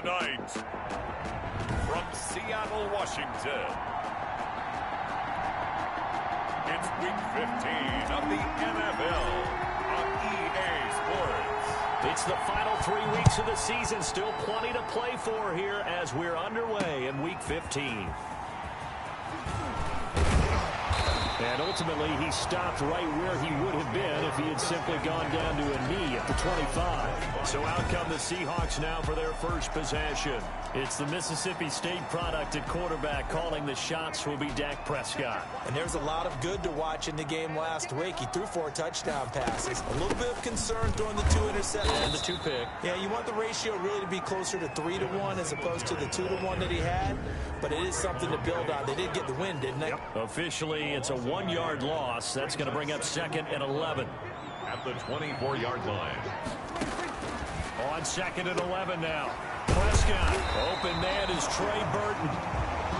Tonight, from Seattle, Washington, it's Week 15 of the NFL on EA Sports. It's the final 3 weeks of the season. Still plenty to play for here as we're underway in Week 15. And ultimately, he stopped right where he would have been if he had simply gone down to a knee at the 25. So out come the Seahawks now for their first possession. It's the Mississippi State product at quarterback. Calling the shots will be Dak Prescott. And there's a lot of good to watch in the game last week. He threw 4 touchdown passes. A little bit of concern throwing the 2 interceptions. And the 2 pick. Yeah, you want the ratio really to be closer to 3-1 as opposed to the 2-1 that he had. But it is something to build on. They did get the win, didn't they? Yep. Officially, it's a 1-yard loss. That's going to bring up 2nd and 11. At the 24-yard line. On 2nd and 11 now. Prescott. Open man is Trey Burton.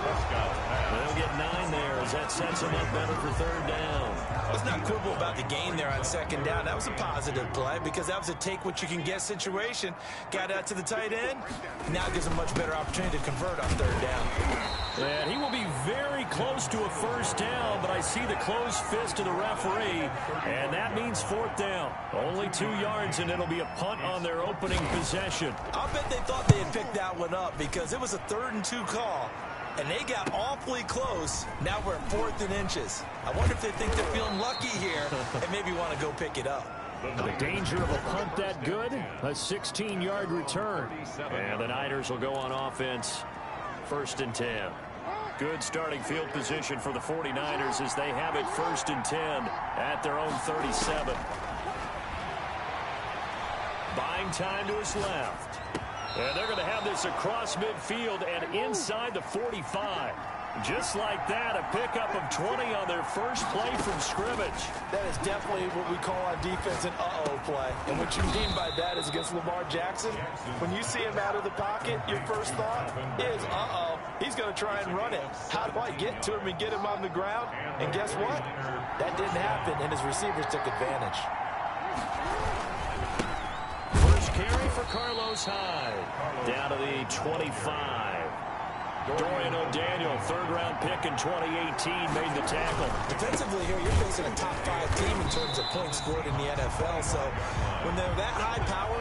They'll get 9 there as that sets him up better for 3rd down. Let's not quibble about the gain there on 2nd down. That was a positive play because that was a take-what-you-can-get situation. Got out to the tight end. Now gives him much better opportunity to convert on 3rd down. And he will be very close to a 1st down, but I see the closed fist of the referee, and that means 4th down. Only 2 yards, and it'll be a punt on their opening possession. I'll bet they thought they had picked that one up because it was a 3rd and 2 call. And they got awfully close. Now we're at 4th and inches. I wonder if they think they're feeling lucky here and maybe want to go pick it up. The danger of a punt that good? A 16-yard return. And the Niners will go on offense. 1st and 10. Good starting field position for the 49ers as they have it 1st and 10 at their own 37. Buying time to his left. And they're going to have this across midfield and inside the 45. Just like that, a pickup of 20 on their first play from scrimmage. That is definitely what we call on defense an uh-oh play. And what you mean by that is against Lamar Jackson, when you see him out of the pocket, your first thought is, uh-oh, he's going to try and run it. How do I get to him and get him on the ground? And guess what? That didn't happen, and his receivers took advantage. Carry for Carlos Hyde. Down to the 25. Dorian O'Daniel, 3rd-round pick in 2018, made the tackle. Defensively here, you're facing a top 5 team in terms of points scored in the NFL. So when they're that high power,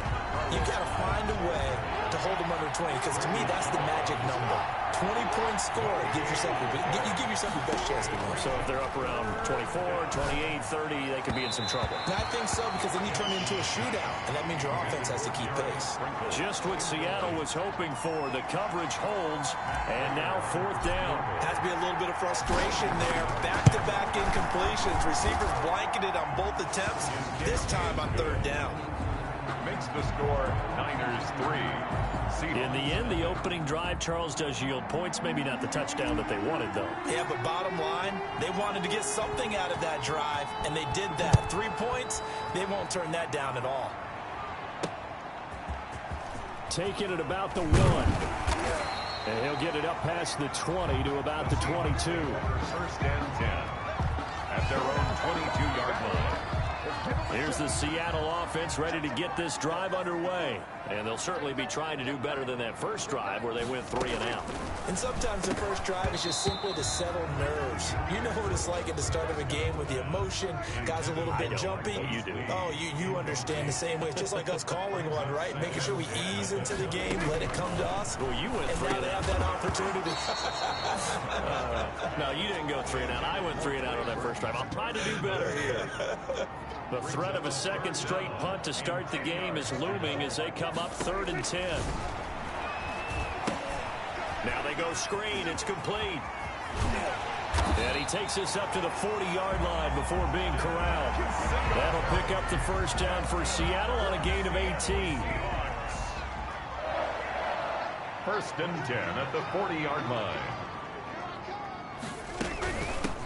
you've got to find a way to hold them under 20. Because to me, that's the magic number. 20-point score. You give yourself your best chance to win. So if they're up around 24, 28, 30, they could be in some trouble. And I think so because then you turn it into a shootout. And that means your offense has to keep pace. Just what Seattle was hoping for. The coverage holds. And now 4th down. Has to be a little bit of frustration there. Back-to-back incompletions. Receivers blanketed on both attempts. This time on 3rd down. Makes the score Niners 3. In the end, the opening drive, Charles, does yield points. Maybe not the touchdown that they wanted, though. Yeah, but bottom line, they wanted to get something out of that drive, and they did that. 3 points, they won't turn that down at all. Taking it about the 1. And he'll get it up past the 20 to about the 22. 1st and 10 at their own 22-yard line. Here's the Seattle offense ready to get this drive underway. And they'll certainly be trying to do better than that first drive where they went 3 and out. And sometimes the first drive is just simply to settle nerves. You know what it's like at the start of a game with the emotion. Guys a little bit jumpy. Oh, you do. Oh, you understand the same way. It's just like us calling one, right? Making sure we ease into the game, let it come to us. Well, you went 3 and now they have that opportunity. No, you didn't go 3 and out. I went 3 and out on that first drive. I'll try to do better here. The threat of a 2nd straight punt to start the game is looming as they come up 3rd and 10. Now they go screen. It's complete. And he takes us up to the 40-yard line before being corralled. That'll pick up the 1st down for Seattle on a gain of 18. 1st and 10 at the 40-yard line.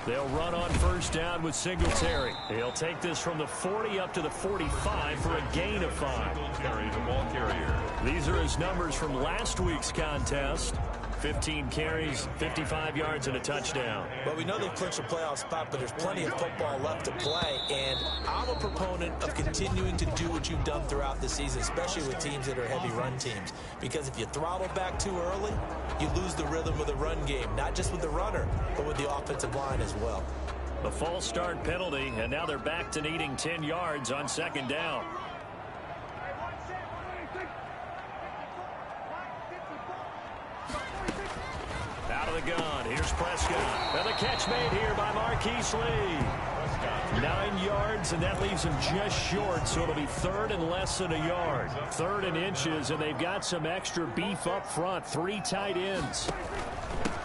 They'll run on 1st down with Singletary. He'll take this from the 40 up to the 45 for a gain of 5. Singletary, the ball carrier. These are his numbers from last week's contest. 15 carries, 55 yards, and a touchdown. Well, we know they've clinched a playoff spot, but there's plenty of football left to play, and I'm a proponent of continuing to do what you've done throughout the season, especially with teams that are heavy run teams, because if you throttle back too early, you lose the rhythm of the run game, not just with the runner, but with the offensive line as well. The false start penalty, and now they're back to needing 10 yards on second down. Out of the gun, here's Prescott. And the catch made here by Marquise Lee. 9 yards, and that leaves him just short, so it'll be third and less than a yard. Third and inches, and they've got some extra beef up front. 3 tight ends.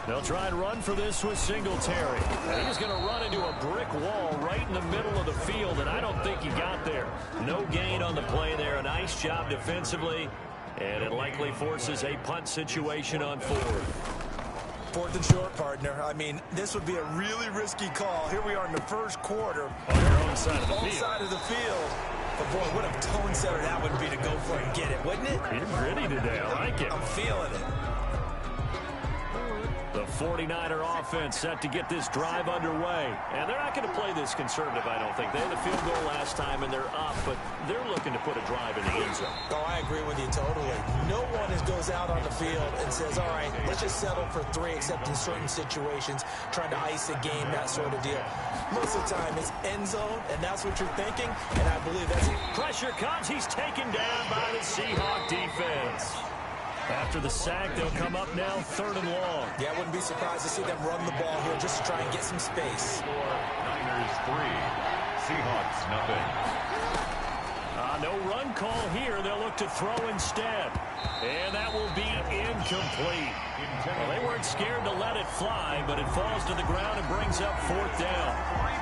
They'll try and run for this with Singletary. And he's going to run into a brick wall right in the middle of the field, and I don't think he got there. No gain on the play there. A nice job defensively, and it likely forces a punt situation on 4th. 4th and short, partner. I mean, this would be a really risky call. Here we are in the first quarter. On your own side of the field. Side of the field. But, boy, what a tone setter that would be to go for it and get it, wouldn't it? You're gritty today. I like it. I'm feeling it. The 49er offense set to get this drive underway. And they're not going to play this conservative, I don't think. They had the field goal last time, and they're up, but they're looking to put a drive in the end zone. Oh, I agree with you totally. No one goes out on the field and says, all right, let's just settle for 3, except in certain situations, trying to ice a game, that sort of deal. Most of the time, it's end zone, and that's what you're thinking, and I believe that's it. Pressure comes. He's taken down by the Seahawks defense. After the sack, they'll come up now 3rd and long. Yeah, I wouldn't be surprised to see them run the ball here just to try and get some space. Niners 3, Seahawks nothing. No run call here. They'll look to throw instead. And that will be incomplete. Well, they weren't scared to let it fly, but it falls to the ground and brings up 4th down.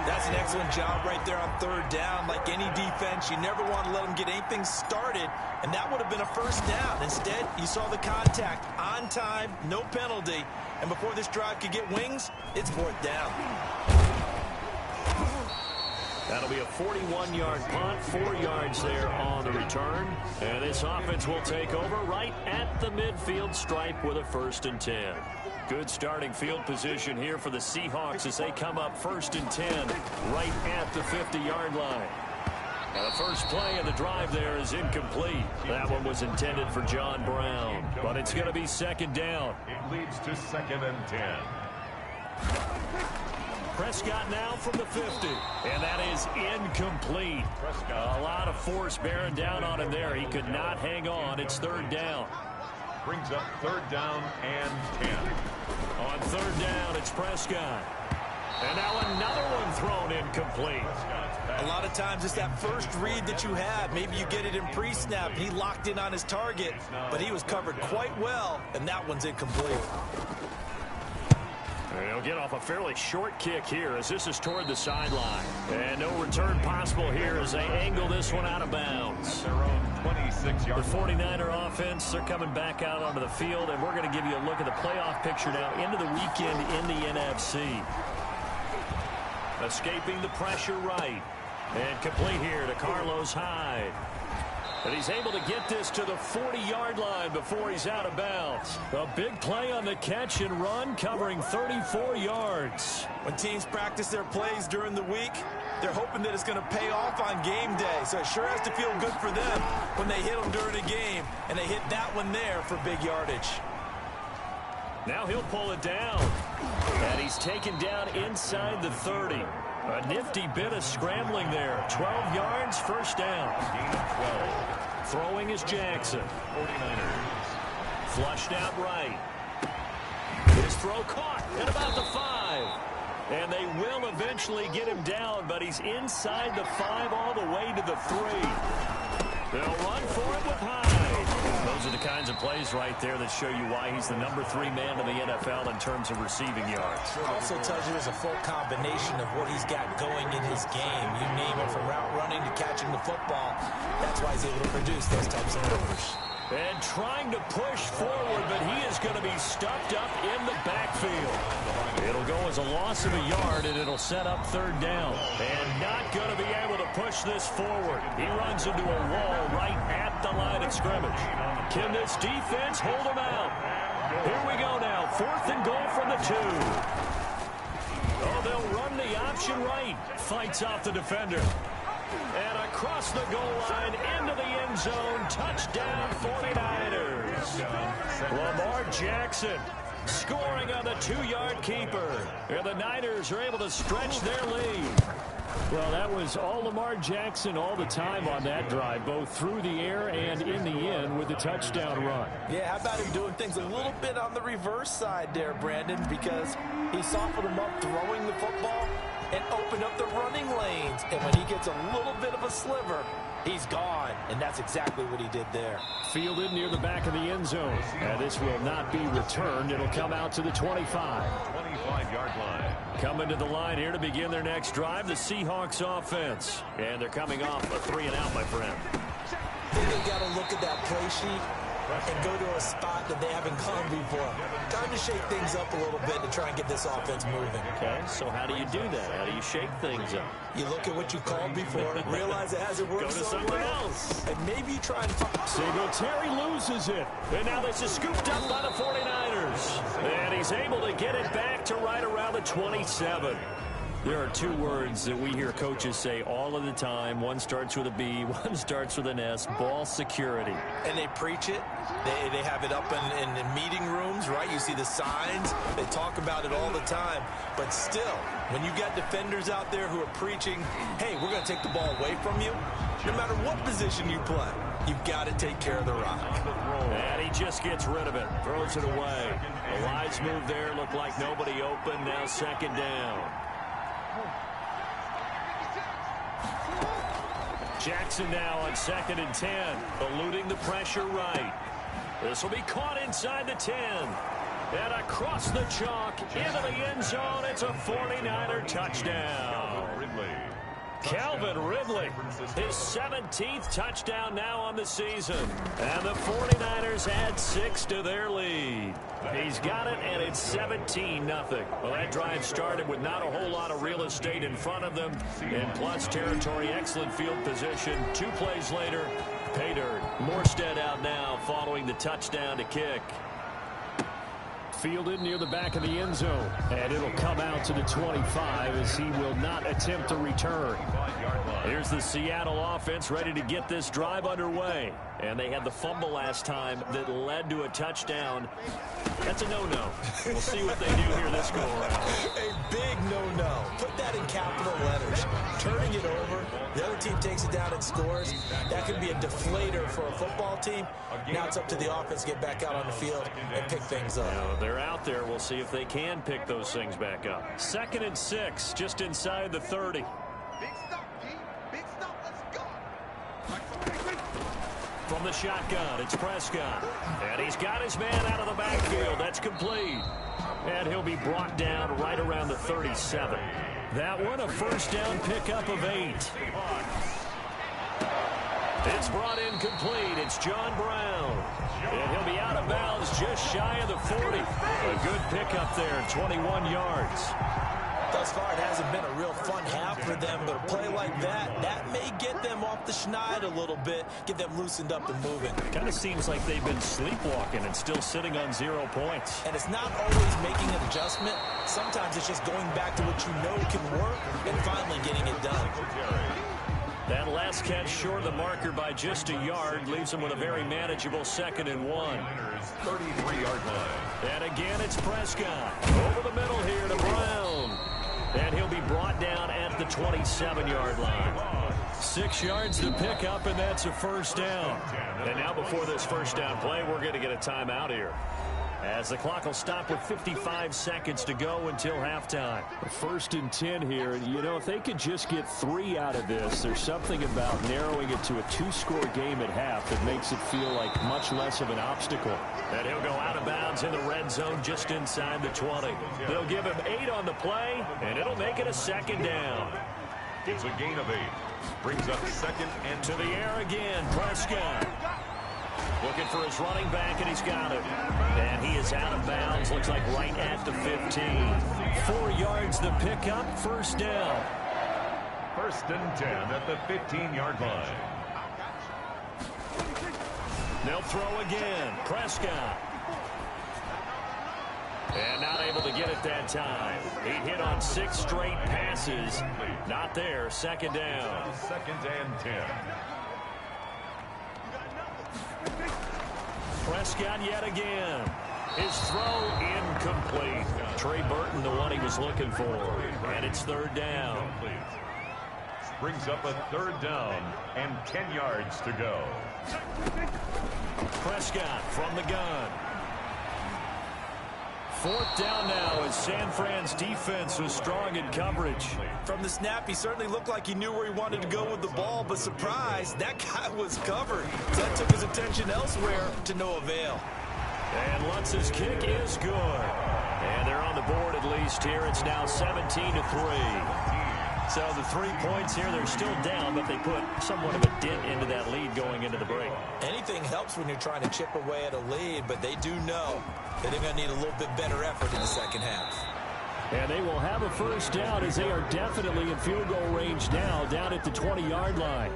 That's an excellent job right there on 3rd down. Like any defense, you never want to let them get anything started, and that would have been a 1st down. Instead, you saw the contact on time, no penalty, and before this drive could get wings, it's 4th down. That'll be a 41-yard punt, 4 yards there on the return. And this offense will take over right at the midfield stripe with a 1st and 10. Good starting field position here for the Seahawks as they come up 1st and 10 right at the 50-yard line. Now the first play of the drive there is incomplete. That one was intended for John Brown, but it's going to be 2nd down. It leads to 2nd and 10. Prescott now from the 50, and that is incomplete. A lot of force bearing down on him there. He could not hang on. It's 3rd down. Brings up 3rd down and 10. On 3rd down, it's Prescott. And now another one thrown incomplete. A lot of times it's that first read that you have. Maybe you get it in pre-snap, and he locked in on his target, but he was covered quite well, and that one's incomplete. They'll get off a fairly short kick here as this is toward the sideline. And no return possible here as they angle this one out of bounds. Their own 26-yard. The 49er offense, they're coming back out onto the field, and we're going to give you a look at the playoff picture now into the weekend in the NFC. Escaping the pressure right. And complete here to Carlos Hyde. And he's able to get this to the 40-yard line before he's out of bounds. A big play on the catch and run, covering 34 yards. When teams practice their plays during the week, they're hoping that it's going to pay off on game day. So it sure has to feel good for them when they hit them during a game, and they hit that one there for big yardage. Now he'll pull it down. And he's taken down inside the 30. A nifty bit of scrambling there. 12 yards, 1st down. Gain of 12. Throwing is Jackson. 49ers. Flushed out right. His throw caught at about the 5. And they will eventually get him down, but he's inside the 5 all the way to the 3. They'll run for it with Hyde. Those are the kinds of plays right there that show you why he's the number 3 man in the NFL in terms of receiving yards. It also tells you there's a full combination of what he's got going in his game. You name it, from route running to catching the football. That's why he's able to produce those types of numbers. And trying to push forward, but he is going to be stuffed up in the backfield. It'll go as a loss of a yard, and it'll set up 3rd down. And not going to be able to push this forward. He runs into a wall right at the line of scrimmage. Can this defense hold him out? Here we go now. 4th and goal from the 2. Oh, they'll run the option right. Fights off the defender. And across the goal line into the end zone. Touchdown 49ers. Lamar Jackson scoring on the 2-yard keeper. And the Niners are able to stretch their lead. Well, that was all Lamar Jackson all the time on that drive, both through the air and in the end with the touchdown run. Yeah, how about him doing things a little bit on the reverse side there, Brandon, because he softened him up throwing the football and opened up the running lanes. And when he gets a little bit of a sliver, he's gone. And that's exactly what he did there. Fielded near the back of the end zone. And this will not be returned. It'll come out to the 25. 25-yard line. Coming to the line here to begin their next drive, the Seahawks offense. And they're coming off a 3-and-out, my friend. I think they got to look at that play sheet and go to a spot that they haven't gone before. Time to shake things up a little bit to try and get this offense moving. Okay, so how do you do that? How do you shake things up? You look at what you called before, realize it hasn't worked Go to so something well, else. and maybe you try and find... Singletary loses it. And now this is scooped up by the 49ers. And he's able to get it back to right around the 27. There are 2 words that we hear coaches say all of the time. One starts with a B, one starts with an S. Ball security. And they preach it. They have it up in meeting rooms, right? You see the signs. They talk about it all the time. But still, when you got defenders out there who are preaching, hey, we're going to take the ball away from you, no matter what position you play, you've got to take care of the rock. And he just gets rid of it, throws it away. A wise move there, looked like nobody open. Now 2nd down. Jackson now on 2nd and 10, eluding the pressure right. This will be caught inside the 10. And across the chalk, into the end zone, it's a 49er touchdown. Calvin Ridley, his 17th touchdown now on the season. And the 49ers add 6 to their lead. He's got it, and it's 17-0. Well, that drive started with not a whole lot of real estate in front of them. And plus territory, excellent field position. 2 plays later, pay dirt. Morstead out now following the touchdown to kick. Fielded near the back of the end zone. And it'll come out to the 25 as he will not attempt to return. Here's the Seattle offense ready to get this drive underway. And they had the fumble last time that led to a touchdown. That's a no-no. We'll see what they do here this go-around. A big no-no. Put that in capital letters. Turning it over, the other team takes it down and scores. That could be a deflator for a football team. Now it's up to the offense to get back out on the field and pick things up. They're out there. We'll see if they can pick those things back up. 2nd and 6, just inside the 30. From the shotgun, it's Prescott. And he's got his man out of the backfield. That's complete. And he'll be brought down right around the 37. That one, a 1st down pickup of 8. It's brought in complete. It's John Brown. And he'll be out of bounds just shy of the 40. A good pickup there, 21 yards. Thus far, it hasn't been a real fun half for them, but a play like that may get them off the schneid a little bit, get them loosened up and moving. Kind of seems like they've been sleepwalking and still sitting on 0 points. And it's not always making an adjustment. Sometimes it's just going back to what you know can work and finally getting it done. That last catch short of the marker by just a yard leaves them with a very manageable 2nd and 1. 33-yard line. And again, it's Prescott. Over the middle here to Brown. And he'll be brought down at the 27-yard line. 6 yards to pick up, and that's a 1st down. And now before this 1st down play, we're going to get a timeout here, as the clock will stop with 55 seconds to go until halftime. 1st and 10 here. You know, if they could just get 3 out of this, there's something about narrowing it to a 2-score game at half that makes it feel like much less of an obstacle. And he'll go out of bounds in the red zone just inside the 20. They'll give him 8 on the play, and it'll make it a 2nd down. It's a gain of 8. Brings up 2nd and to the air again, Prescott. Looking for his running back, and he's got it. And he is out of bounds, looks like right at the 15. 4 yards the pickup, 1st down. 1st and 10 at the 15-yard line. They'll throw again. Prescott. And not able to get it that time. He hit on 6 straight passes. Not there. Second down. Second and 10. Prescott yet again. His throw incomplete. Trey Burton, the one he was looking for. And it's third down. Brings up a third down and 10 yards to go. Prescott from the gun. Fourth down now as San Fran's defense was strong in coverage. From the snap, he certainly looked like he knew where he wanted to go with the ball, but surprise, that guy was covered. So that took his attention elsewhere to no avail. And Lutz's kick is good. And they're on the board at least here. It's now 17-3. So the 3 points here, they're still down, but they put somewhat of a dent into that lead going into the break. Anything helps when you're trying to chip away at a lead, but they do know that they're going to need a little bit better effort in the second half. And they will have a first down as they are definitely in field goal range now, down at the 20-yard line.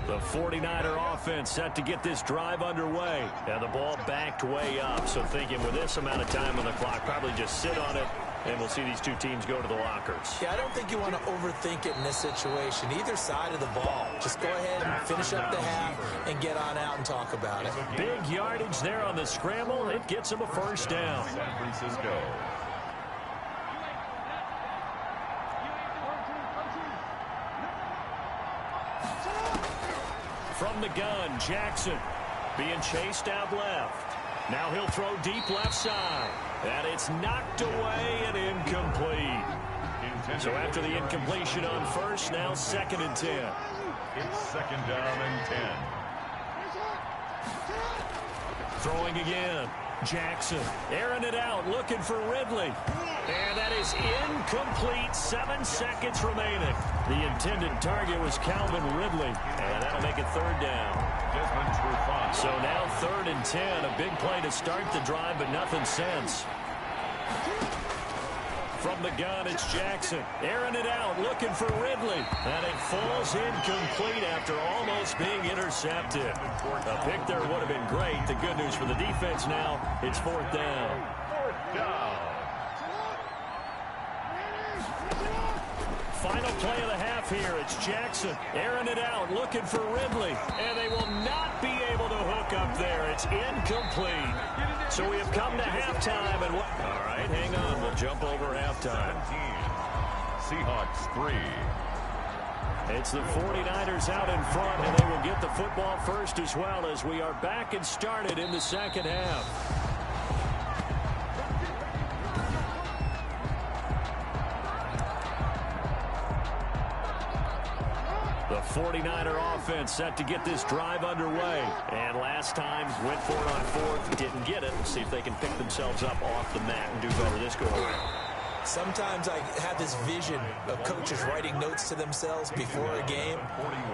The 49er offense set to get this drive underway. And the ball backed way up. So thinking with this amount of time on the clock, probably just sit on it, and we'll see these two teams go to the lockers. Yeah, I don't think you want to overthink it in this situation. Either side of the ball. Just go ahead and finish up the half and get on out and talk about it. Big yardage there on the scramble. It gets them a first down. San Francisco. From the gun, Jackson being chased out left. Now he'll throw deep left side. And it's knocked away and incomplete. So after the incompletion on first, now second and 10. It's second down and 10. Throwing again. Jackson airing it out, looking for Ridley. And that is incomplete. 7 seconds remaining. The intended target was Calvin Ridley. And that'll make it third down. So now third and 10. A big play to start the drive, but nothing since. From the gun, it's Jackson. Airing it out, looking for Ridley. And it falls incomplete after almost being intercepted. A pick there would have been great. The good news for the defense now, it's fourth down. Fourth down. Final play of the half here. It's Jackson airing it out, looking for Ridley. And they will not be able to hook up there. It's incomplete. So we have come to halftime. And all right, hang on. We'll jump over halftime. Seahawks 3. It's the 49ers out in front, and they will get the football first as well as we are back and started in the second half. The 49er offense set to get this drive underway. And last time went for it on fourth, didn't get it. Let's see if they can pick themselves up off the mat and do better this go around. Sometimes I have this vision of coaches writing notes to themselves before a game.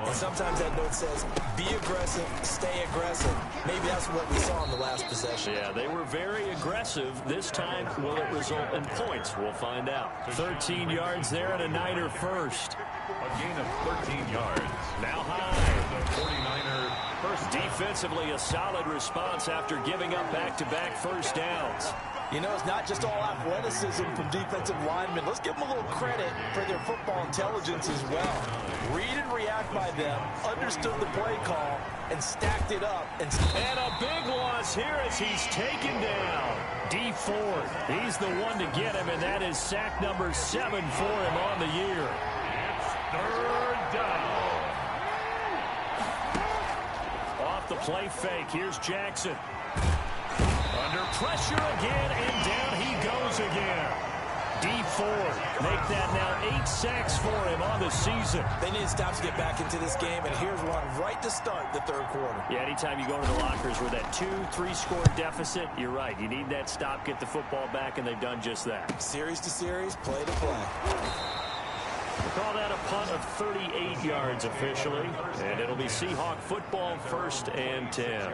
And sometimes that note says, be aggressive, stay aggressive. Maybe that's what we saw in the last possession. Yeah, they were very aggressive. This time, will it result in points? We'll find out. 13 yards there and a Niner first. A gain of 13 yards. Now high. The 49er first. Defensively, a solid response after giving up back-to-back first downs. You know, it's not just all athleticism from defensive linemen. Let's give them a little credit for their football intelligence as well. Read and react by them, understood the play call, and stacked it up. And a big loss here as he's taken down. D Ford, he's the one to get him, and that is sack number 7 for him on the year. It's third down. Off the play fake, here's Jackson. Under pressure again, and down he goes again. D Ford make that now 8 sacks for him on the season. They need to stop to get back into this game, and here's one right to start the third quarter. Yeah, anytime you go to the lockers with that 2-3 score deficit, you're right. You need that stop, get the football back, and they've done just that. Series to series, play to play. We'll call that a punt of 38 yards officially, and it'll be Seahawk football, first and 10.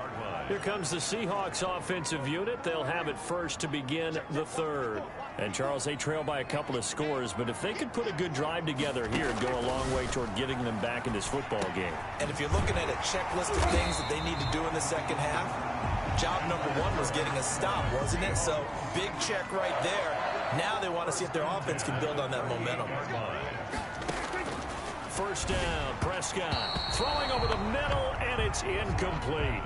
Here comes the Seahawks offensive unit. They'll have it first to begin the third. And, Charles, they trail by a couple of scores, but if they could put a good drive together here, it'd go a long way toward getting them back in this football game. And if you're looking at a checklist of things that they need to do in the second half, Job number one was getting a stop, wasn't it? So big check right there. Now they want to see if their offense can build on that momentum. First down, Prescott throwing over the middle, and it's incomplete.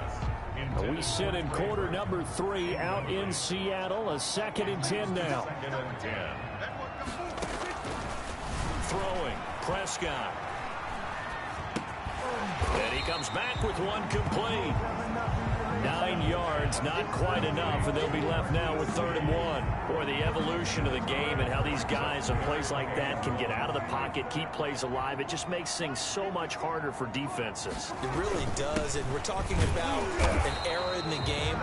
We sit in quarter number 3 out in Seattle. A 2nd and 10 now. Throwing, Prescott. And he comes back with one complete. 9 yards, not quite enough, and they'll be left now with 3rd and 1. Boy, the evolution of the game and how these guys on plays like that can get out of the pocket, keep plays alive, it just makes things so much harder for defenses. It really does, and we're talking about an era in the game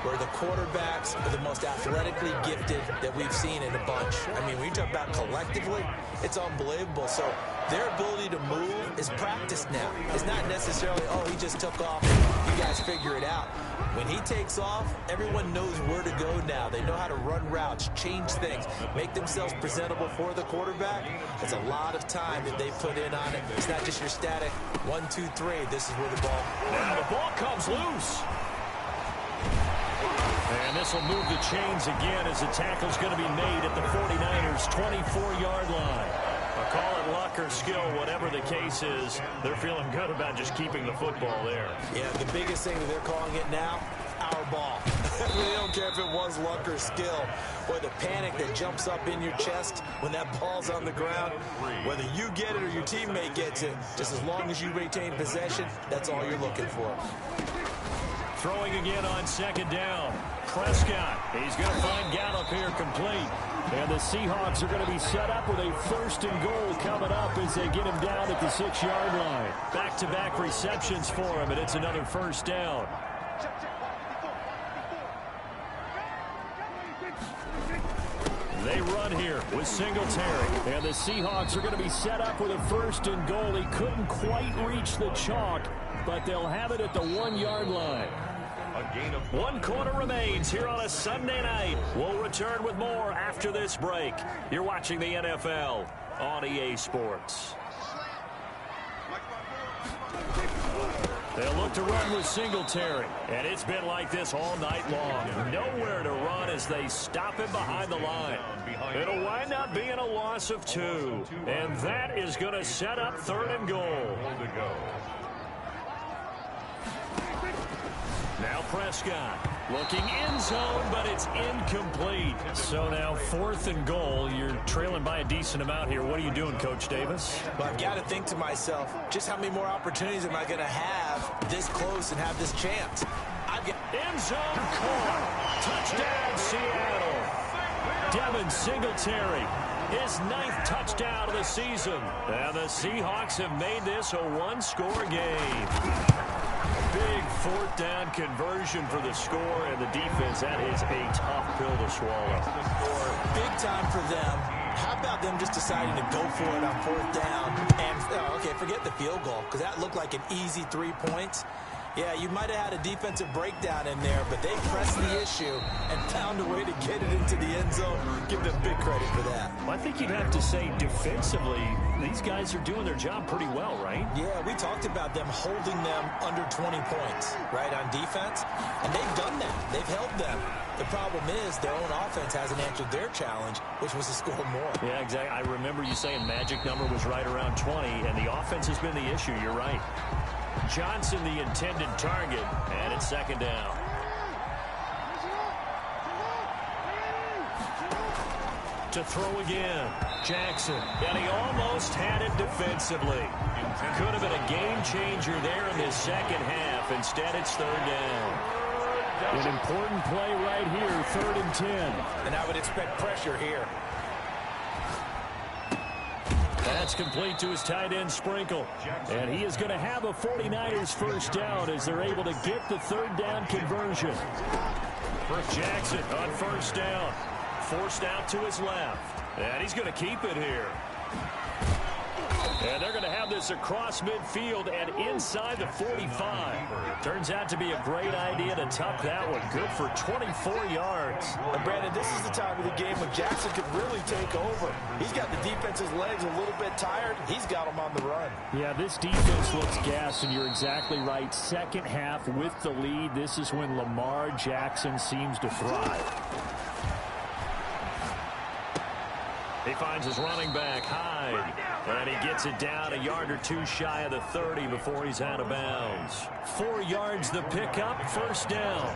where the quarterbacks are the most athletically gifted that we've seen in a bunch. I mean, when you talk about collectively, it's unbelievable. So their ability to move is practiced now. It's not necessarily, oh, he just took off, you guys figure it out. When he takes off, everyone knows where to go now. They know how to run routes, change things, make themselves presentable for the quarterback. It's a lot of time that they put in on it. It's not just your static 1, 2, 3. This is where the ball. Now the ball comes loose. And this will move the chains again as the tackle's going to be made at the 49ers' 24-yard line. I'll call it luck or skill, whatever the case is. They're feeling good about just keeping the football there. Yeah, the biggest thing that they're calling it now, our ball. They don't care if it was luck or skill. Boy, the panic that jumps up in your chest when that ball's on the ground, whether you get it or your teammate gets it, just as long as you retain possession, that's all you're looking for. Throwing again on 2nd down. Prescott, he's going to find Gallup here complete. And the Seahawks are going to be set up with a 1st and goal coming up as they get him down at the 6-yard line. Back-to-back receptions for him, and it's another 1st down. They run here with Singletary. And the Seahawks are going to be set up with a 1st and goal. He couldn't quite reach the chalk, but they'll have it at the 1-yard line. One quarter remains here on a Sunday night. We'll return with more after this break. You're watching the NFL on EA Sports. They'll look to run with Singletary. And it's been like this all night long. Nowhere to run as they stop him behind the line. It'll wind up being a loss of 2. And that is going to set up 3rd and goal. Now Prescott looking end zone, but it's incomplete. So now 4th and goal. You're trailing by a decent amount here. What are you doing, Coach Davis? Well, I've got to think to myself, just how many more opportunities am I going to have this close and have this chance? I've got end zone caught. Touchdown, Seattle. Devin Singletary, his 9th touchdown of the season. And the Seahawks have made this a 1-score game. Big 4th down conversion for the score, and the defense, that is a tough pill to swallow. Big time for them. How about them just deciding to go for it on 4th down? And, okay, forget the field goal, because that looked like an easy 3 points. Yeah, you might have had a defensive breakdown in there, but they pressed the issue and found a way to get it into the end zone. Give them big credit for that. Well, I think you'd have to say defensively, these guys are doing their job pretty well, right? Yeah, we talked about them holding them under 20 points, right, on defense. And they've done that. They've held them. The problem is their own offense hasn't answered their challenge, which was to score more. Yeah, exactly. I remember you saying magic number was right around 20, and the offense has been the issue. You're right. Johnson, the intended target, and it's 2nd down. To throw again, Jackson, and he almost had it defensively. Could have been a game changer there in this 2nd half. Instead, it's 3rd down. An important play right here, 3rd and 10. And I would expect pressure here. That's complete to his tight end, Sprinkle. And he is going to have a 49ers 1st down as they're able to get the 3rd down conversion. Jackson on 1st down. Forced out to his left. And he's going to keep it here. And they're going to have this across midfield and inside the 45. Turns out to be a great idea to tuck that one. Good for 24 yards. And Brandon, this is the time of the game when Jackson could really take over. He's got the defense's legs a little bit tired. He's got them on the run. Yeah, this defense looks gassed, and you're exactly right. Second half with the lead, this is when Lamar Jackson seems to thrive. He finds his running back, Hyde, and he gets it down a yard or two shy of the 30 before he's out of bounds. 4 yards the pickup, first down.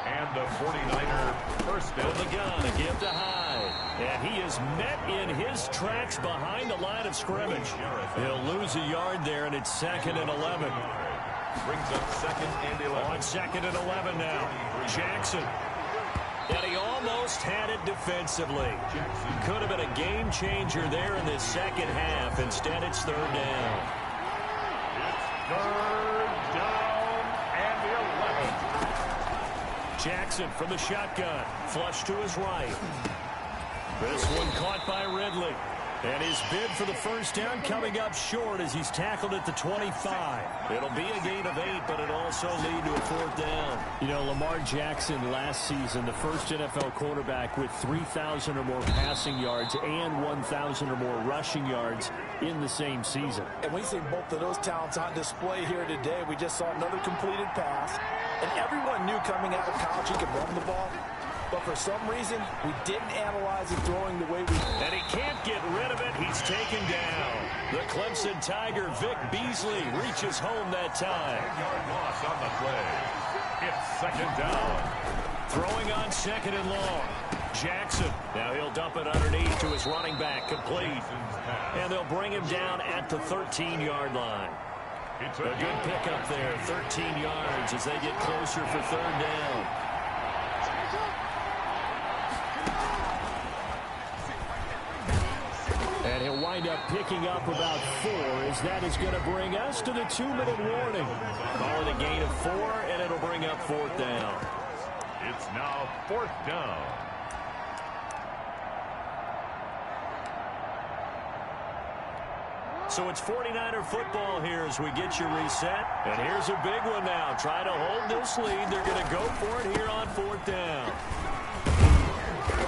And the 49er first down. With the gun, a give to Hyde. And he is met in his tracks behind the line of scrimmage. He'll lose a yard there, and it's 2nd and 11. Brings up 2nd and 11. On 2nd and 11 now. Jackson. And he almost had it defensively. Could have been a game changer there in this second half. Instead, it's 3rd down. It's 3rd down and the 11. Jackson from the shotgun. Flush to his right. This one caught by Ridley. And his bid for the first down coming up short as he's tackled at the 25. It'll be a gain of 8, but it'll also lead to a 4th down. You know, Lamar Jackson last season, the first NFL quarterback with 3,000 or more passing yards and 1,000 or more rushing yards in the same season. And we see both of those talents on display here today. We just saw another completed pass. And everyone knew coming out of college he could run the ball. But for some reason, we didn't analyze it throwing the way we did. And he can't get rid of it. He's taken down. The Clemson Tiger, Vic Beasley, reaches home that time. 10-yard loss on the play. It's 2nd down. Throwing on 2nd and long. Jackson. Now he'll dump it underneath to his running back. Complete. And they'll bring him down at the 13-yard line. A good pickup there. 13 yards as they get closer for 3rd down. And he'll wind up picking up about 4 as that is going to bring us to the 2-minute warning. Call it a gain of 4, and it'll bring up 4th down. It's now 4th down. So it's 49er football here as we get you reset. And here's a big one now. Try to hold this lead. They're going to go for it here on 4th down.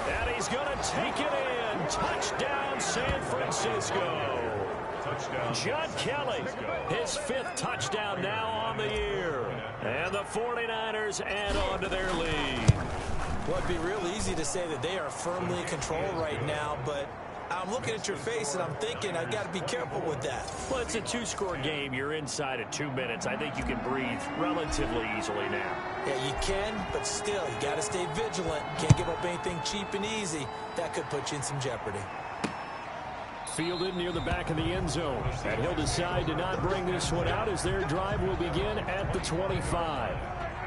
And he's going to take it in. Touchdown, San Francisco. Touchdown. John Kelly, his 5th touchdown now on the year. And the 49ers add on to their lead. Well, it'd be real easy to say that they are firmly in control right now, but I'm looking at your face and I'm thinking I've got to be careful with that. Well, it's a 2-score game. You're inside at 2 minutes. I think you can breathe relatively easily now. Yeah, you can, but still, you got to stay vigilant. Can't give up anything cheap and easy. That could put you in some jeopardy. Fielded near the back of the end zone. And he'll decide to not bring this one out as their drive will begin at the 25.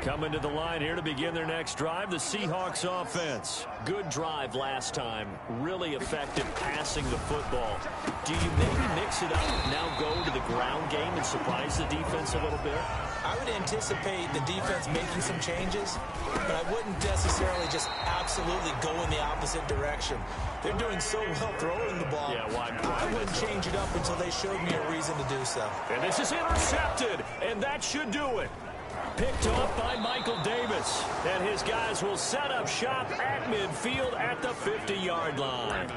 Coming to the line here to begin their next drive, the Seahawks offense. Good drive last time. Really effective passing the football. Do you maybe mix it up, now go to the ground game and surprise the defense a little bit? I would anticipate the defense making some changes, but I wouldn't necessarily just absolutely go in the opposite direction. They're doing so well throwing the ball. Yeah, why? I wouldn't change it up until they showed me a reason to do so. And this is intercepted, and that should do it. Picked off by Michael Davis. And his guys will set up shop at midfield at the 50-yard line.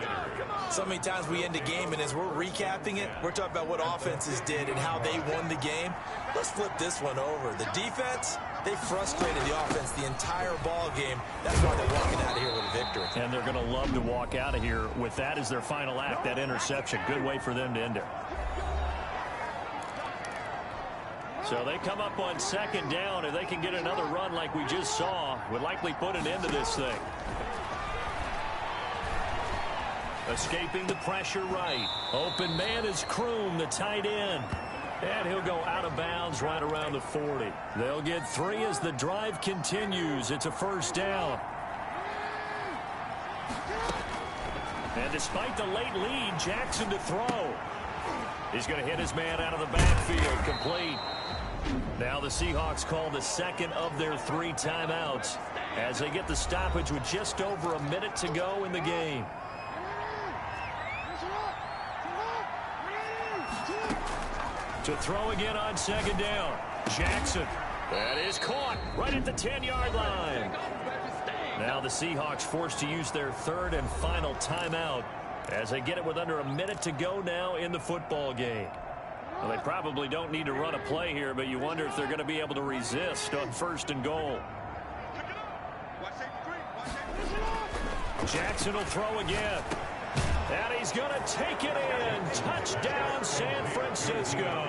So many times we end a game, and as we're recapping it, we're talking about what offenses did and how they won the game. Let's flip this one over. The defense, they frustrated the offense the entire ball game. That's why they're walking out of here with a victory. And they're going to love to walk out of here with that as their final act, that interception. Good way for them to end it. So they come up on 2nd down. If they can get another run like we just saw, would likely put an end to this thing. Escaping the pressure right. Open man is Kroom, the tight end. And he'll go out of bounds right around the 40. They'll get 3 as the drive continues. It's a 1st down. And despite the late lead, Jackson to throw. He's going to hit his man out of the backfield. Complete. Now the Seahawks call the 2nd of their 3 timeouts as they get the stoppage with just over a minute to go in the game. To throw again on second down. Jackson. That is caught right at the 10-yard line. Now the Seahawks forced to use their third and final timeout as they get it with under a minute to go now in the football game. Well, they probably don't need to run a play here, but you wonder if they're going to be able to resist on first and goal. Jackson will throw again. And he's going to take it in. Touchdown, San Francisco.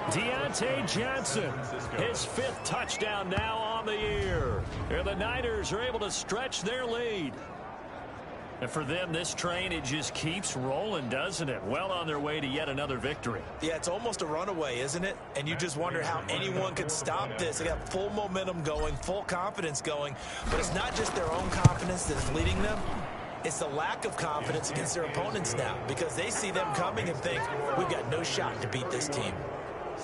Deontay Johnson, his 5th touchdown now on the year. And the Niners are able to stretch their lead. And for them, this train, it just keeps rolling, doesn't it? Well on their way to yet another victory. Yeah, it's almost a runaway, isn't it? And you just wonder how anyone could stop this. They got full momentum going, full confidence going. But it's not just their own confidence that's leading them. It's the lack of confidence against their opponents now because they see them coming and think, we've got no shot to beat this team.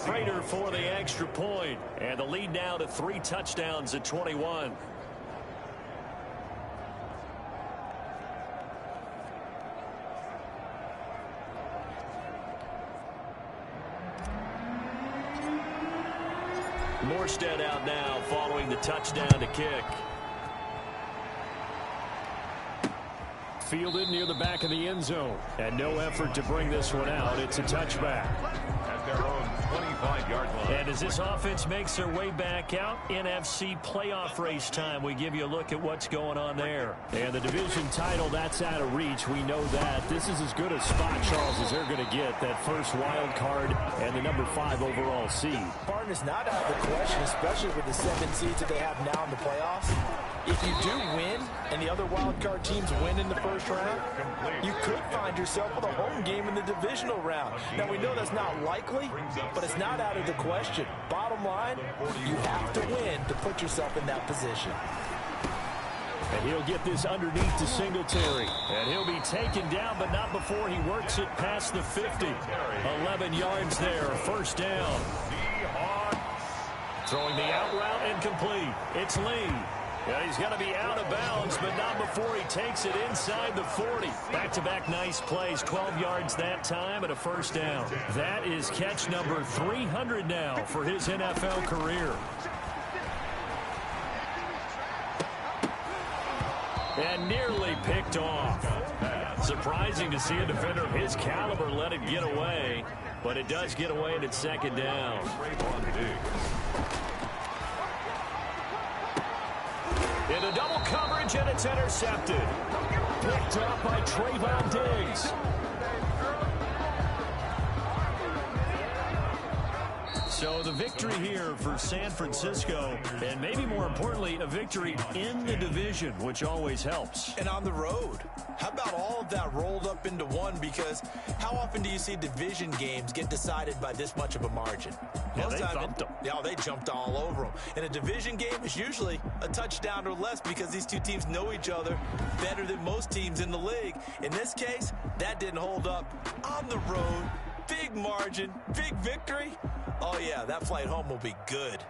Prater for the extra point. And the lead now to 3 touchdowns at 21. Morstead out now following the touchdown to kick. Fielded near the back of the end zone. And no effort to bring this one out. It's a touchback. At their own 25-yard line. And as this offense makes their way back out, NFC playoff race time, we give you a look at what's going on there. And the division title, that's out of reach. We know that. This is as good a spot, Charles, as they're going to get. That first wild card and the number 5 overall seed. Barton is not out of the question, especially with the 7 seeds that they have now in the playoffs. If you do win and the other wild card teams win in the first round, you could find yourself with a home game in the divisional round. Now, we know that's not likely, but it's not out of the question. Bottom line, you have to win to put yourself in that position. And he'll get this underneath to Singletary. And he'll be taken down, but not before he works it past the 50. 11 yards there, first down. Throwing the out route and complete. It's Lee. Yeah, he's going to be out of bounds, but not before he takes it inside the 40. Back-to-back nice plays, 12 yards that time and a first down. That is catch number 300 now for his NFL career. And nearly picked off. Surprising to see a defender of his caliber let it get away, but it does get away and it's second down. Into double coverage, and it's intercepted. Picked up by Trayvon Diggs. So the victory here for San Francisco, and maybe more importantly, a victory in the division, which always helps. And on the road. How about all of that rolled up into one? Because how often do you see division games get decided by this much of a margin? Yeah, they thumped them. Yeah, they jumped all over them. And a division game is usually a touchdown or less because these two teams know each other better than most teams in the league. In this case, that didn't hold up. On the road, big margin, big victory. Oh, yeah, that flight home will be good.